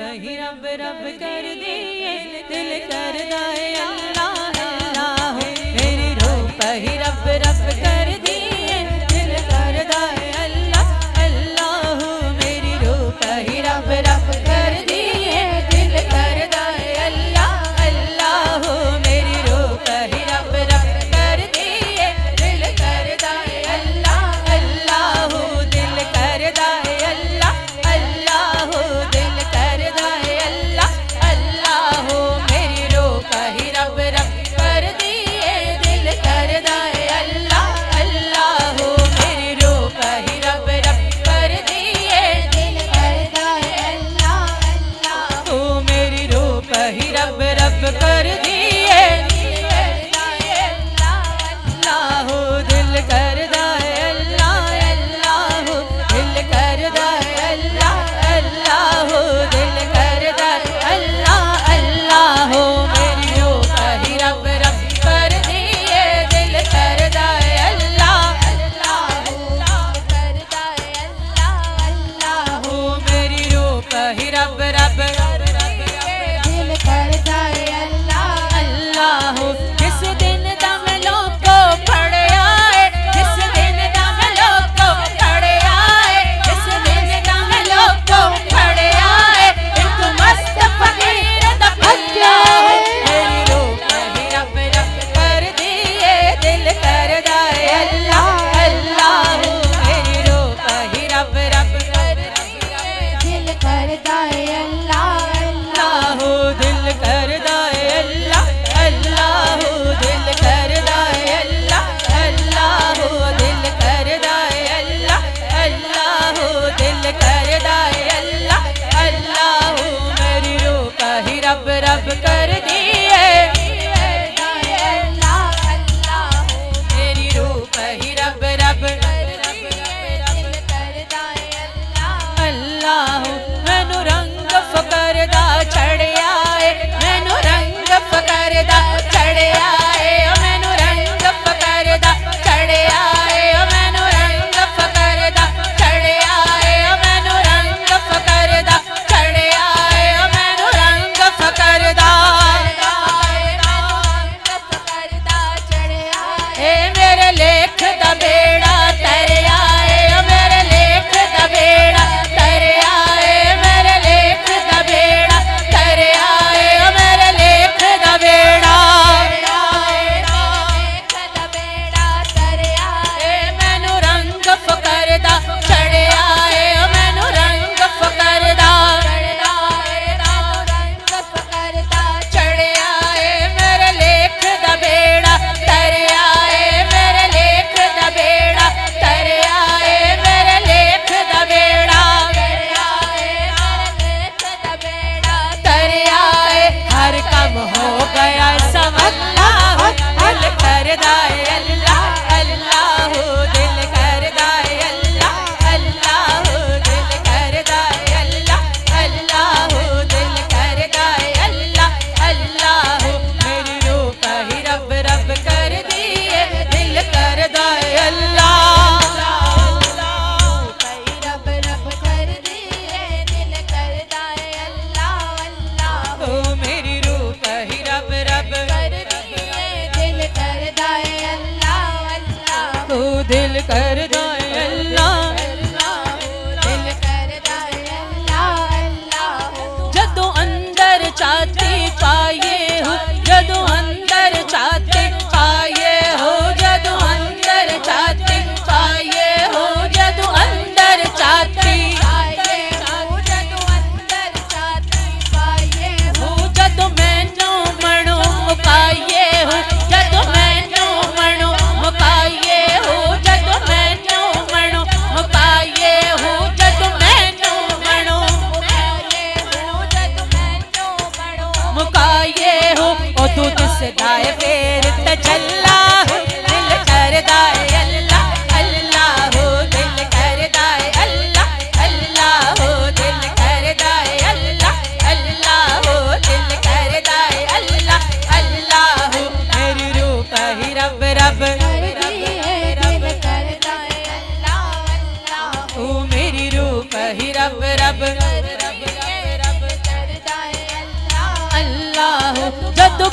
ही रब रब कर दिए, दिल करदा है अल्लाह अल्लाह। मेरी रूह ही रब रब कर दिए, दिल करदा है अल्लाह अल्लाह। मेरी रूह ही रब रब कर दिए, दिल करदा है अल्लाह अल्लाह। मेरी रूह ही रब रब कर दिए, दिल करदा है अल्लाह अल्लाह। दिल करदा है अल्लाह अल्लाह, दिल करदा है अल्लाह अल्लाह। मेरी रूह ही रब रब कर दिए, दिल करदा है अल्लाह अल्लाह। मेरी रूह ही रब रब कर दिए, दिल करदा है अल्लाह अल्लाह। मेरी रूह ही रब रब कर दिए, दिल करदा है अल्लाह अल्लाह। दिल करदा है अल्लाह अल्लाह, दिल करदा है अल्लाह अल्लाह। दिल करदा है अल्लाह अल्लाह। मेरी रूह ही रब रब कर दिए, दिल करदा है अल्लाह अल्लाह, करदा है अल्लाह अल्लाह। मेरी रूह ही रब रब दिल करदा है अल्लाह अल्लाह। जिस दिन दम लोको फड़ आए, जिस दिन दम लोको फड़ आए, जिस दिन दम लोको फड़ आए, एक मस्त फकीर दा फकिया है। मेरी रूह ही रब रब कर दिए, दिल करदा है अल्लाह अल्लाह। मेरी रूह ही रब रब कर दिए, दिल करदा है अल्लाह अल्लाह। दिल करदा है अल्लाह अल्लाह, दिल करदा है अल्लाह अल्लाह। दिल करदा है अल्लाह अल्लाह, दिल करदा है अल्लाह अल्लाह। मेरी रूह ही रब रब कर दिए, अल्लाह अल्लाह। मेरी रूह ही रब रब दिल करदा है अल्लाह अल्लाह। मैनू रंग फकर दा चढ़िया है, मैनू रंग फकर दा चढ़िया है, मैनू रंग फकर दा चढ़िया है, मैनू रंग फकर दा चढ़िया है, मैनू रंग फकर दा चढ़िया है, मैनू रंग फकर दा चढ़िया है। मेरे लेख दा बेड़ा तरया है, मेरे लेख दा बेड़ा तरया है, मेरे लेख दा बेड़ा तरया है, मेरे लेख दा बेड़ा तरया है। मैनू रंग फकर दा चढ़िया है, मैनू रंग फकर दा चढ़िया है, रंग फकर दा चढ़िया है। मेरे लेख दा बेड़ा तरया है, मेरे लेख दा बेड़ा तरया है, मेरे लेख दा बेड़ा तरया है, मेरे लेख दा बेड़ा तरया है। हर काम हो गया सवल्ला, दिल करदा है अल्लाह अल्लाह। दिल करदा है अल्लाह अल्लाह, दिल करदा है अल्लाह अल्लाह। दिल करदा है अल्लाह अल्लाह। मेरी रूह ही रब रब कर दिए, दिल करदा है अल्लाह रब रब कर दिए, दिल करदा है अल्लाह अल्लाह। मेरी रूह ही रब रब कर दिए, दिल करदा है अल्लाह अल्लाह। दिल करदा है अल्लाह दिल करदा है अल्लाह अल्लाह। जदों अंदर चाहती पाए हो, जदों अंदर चाहते पाए हो, जदों अंदर चाहते पाए हो, जदों अंदर चाहती पाए हो, जदों अंदर चाहती पाए हो, जदों मैनू मनो मुकाए हो, जदों मैनू मनो मुकाए हो, जदों मैनू मनो मुकाए हो, जदों मैनू मनो मुकाए हो, जदों मैनू मनो मुकाए हो। ओ तू दिसदा है फेर तजल्ला, दिल करदा है अल्लाह अल्लाह। दिल करदा है अल्लाह अल्लाह, दिल करदा है अल्लाह अल्लाह। दिल करदा है अल्लाह अल्लाह। मेरी रूह ही रब रब दिल करदा है अल्लाह अल्लाह। मेरी रूह ही रब रब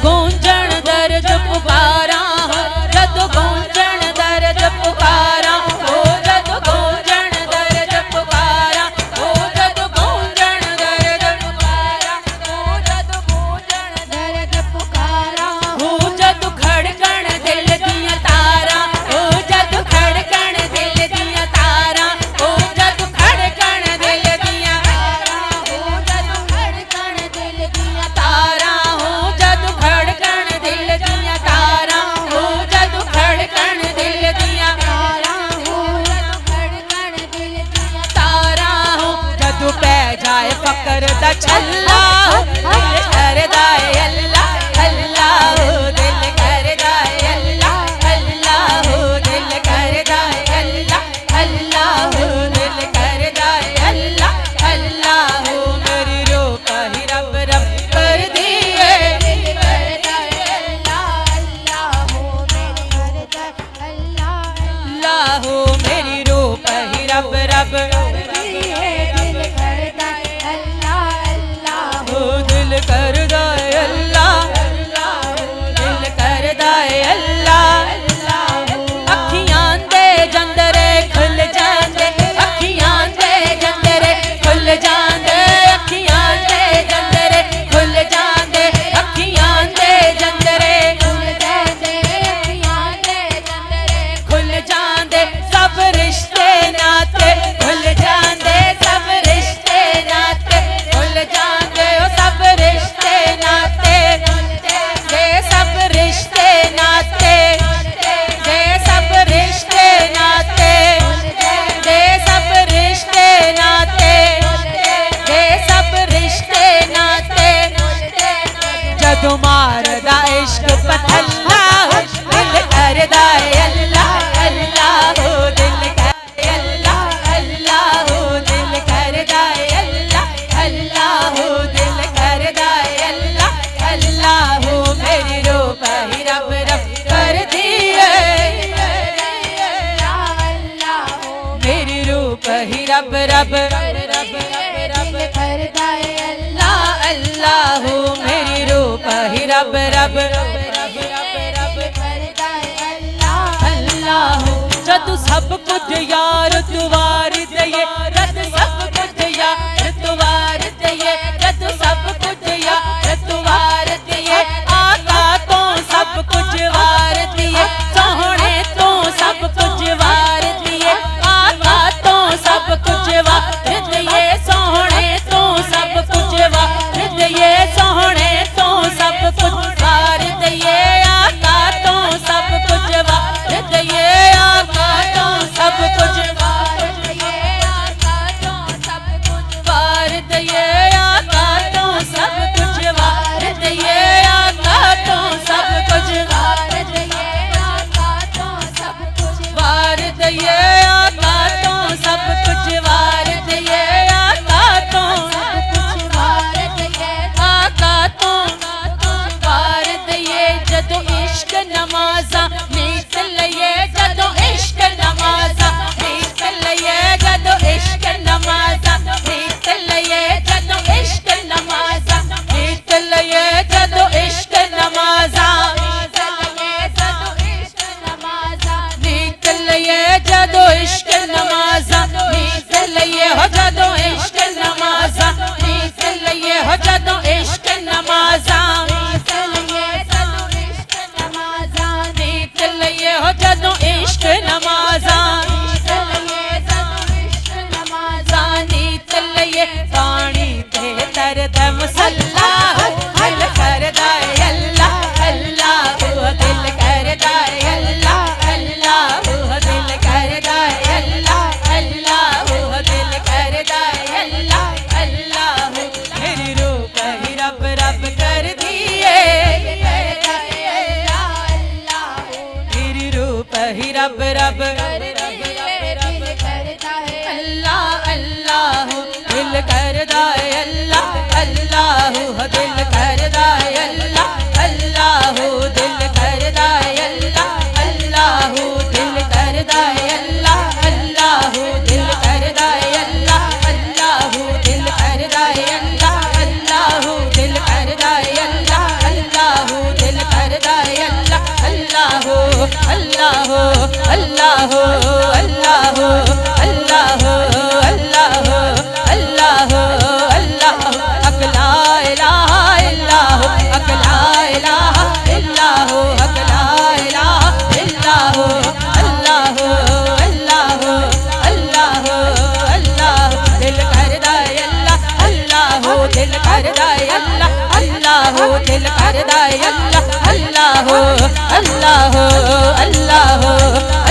गूंजण दर्द पुकारा हो, जद गूंजण दर्द पुकारा हो, जद गूंजण दर्द पुकारा हो, जद गूंजण दर्द पुकारा हो, जद गूंजण दर्द पुकारा हो, जद खड़कण दिल दिया तारा हो, जद खड़कण दिल दिया तारा हो, जद खड़कण दिल दिया तारा हो, जद खड़कण दिल दिया तारा हो, जद खड़कण दिल दिया तारा हो, जद खड़कण दिल दिया तारा हो, जद खड़कण दिल दिया तारा हो, जद पै जाए फकर दा छल्ला हो, दिल करदा है अल्लाह अल्लाह हो, दिल करदा है अल्लाह अल्लाह हो, दिल करदा है अल्लाह अल्लाह हो, दिल करदा है अल्लाह अल्लाह हो, मेरी रूह का ही रब रब कर दिए, दिल करदा है अल्लाह अल्लाह हो, मेरी करदा अल्लाह अल्लाह हो, मेरी रूह का ही रब रब कर दिए, दिल करदा है अल्लाह अल्लाह हो, दिल करदा है अल्लाह अल्लाह हो, दिल करदा है अल्लाह अल्लाह हो, अखियां दे जंदरे खुल जांदे, अखियां दे जंदरे खुल जांदे, अखियां दे जंदरे खुल जांदे, अखियां दे जंदरे खुल जांदे, अखियां दे जंदरे खुल जांदे, सब रिश्ते नाते खुल जांदे, सब रिश्ते नाते खुल जांदे, ओ सब रिश्ते नाते जे सब रिश्ते नाते जे सब रिश्ते नाते जे सब रिश्ते नाते जे सब रिश्ते नाते जदों मारदा इश्क पथल्ला हो, दिल करदा है अल्लाह अल्लाह हो, दिल करदा है अल्लाह अल्लाह हो, दिल करदा है अल्लाह अल्लाह हो, दिल करदा है अल्लाह अल्लाह हो, मेरी रूह का ही रब रब कर दिए, मेरी रूह का ही रब रब दिल करदा है अल्लाह अल्लाह हो, मेरी रूह का ही रब रब करदा है अल्लाह हो, जद सब कुछ यार तुवार दये, जद सब कुछ यार तुवार दये, जद सब कुछ यार तुवार दये, आका तो सब कुछ वार दिए, सोहणे तो सब कुछ वार दिए, आका तो सब कुछ वार दिए, सोहणे तो सब कुछ वार दिए, सोहणे तो सब कुछ वार दिए, आका तो सब कुछ वार दिए, आका तो सब कुछ वार दिए, आका तो सब कुछ वार दिए, आका तो सब कुछ वार दिए, आका तो सब कुछ वार दिए, आका तो सब कुछ वार दिए, आका तो सब कुछ वार दिए, आका तो सब कुछ वार दिए, आका तो वार दिए, जदों इश्क नमाज़ा नीत लइए, जदों इश्क नमाज़ा नीत लइए, जदों इश्क नमाज़ा नीत लइए, जदों इश्क नमाज़ा नीत लइए, जदों इश्क नमाज़ा नीत लइए, जदों इश्क नमाज़ा नीत लइए, हो जदों इश्क नमाज़ा नीत लइए, हो जदों इश्क नमाज़ा नीत लइए, जदों इश्क नमाज़ा नीत लइए, हो जदों इश्क नमाज़ा नीत लइए, जदों इश्क नमाज़ा नीत लइए, पानी ते दर्द मसल्ला हो, दिल करदा है अल्लाह अल्लाह हो, दिल करदा है अल्लाह अल्लाह हो, दिल करदा है अल्लाह अल्लाह हो, दिल करदा है अल्लाह अल्लाह हो, मेरी रूह का ही रब रब कर दिए, मेरी रूह का ही रब रब अल्लाह अल्लाह हो, दिल करदा है अल्लाह अल्लाह हो, दिल करदा है अल्लाह अल्लाह हो, दिल करदा है अल्लाह अल्लाह हो, दिल करदा है अल्लाह अल्लाह हो, दिल करदा है अल्लाह अल्लाह हो, दिल करदा है अल्लाह अल्लाह हो, दिल करदा है अल्लाह अल्लाह हो। दिल करदा है अल्लाह अल्लाह दिल करदा है अल्लाह अल्लाह अल्लाह अल्लाह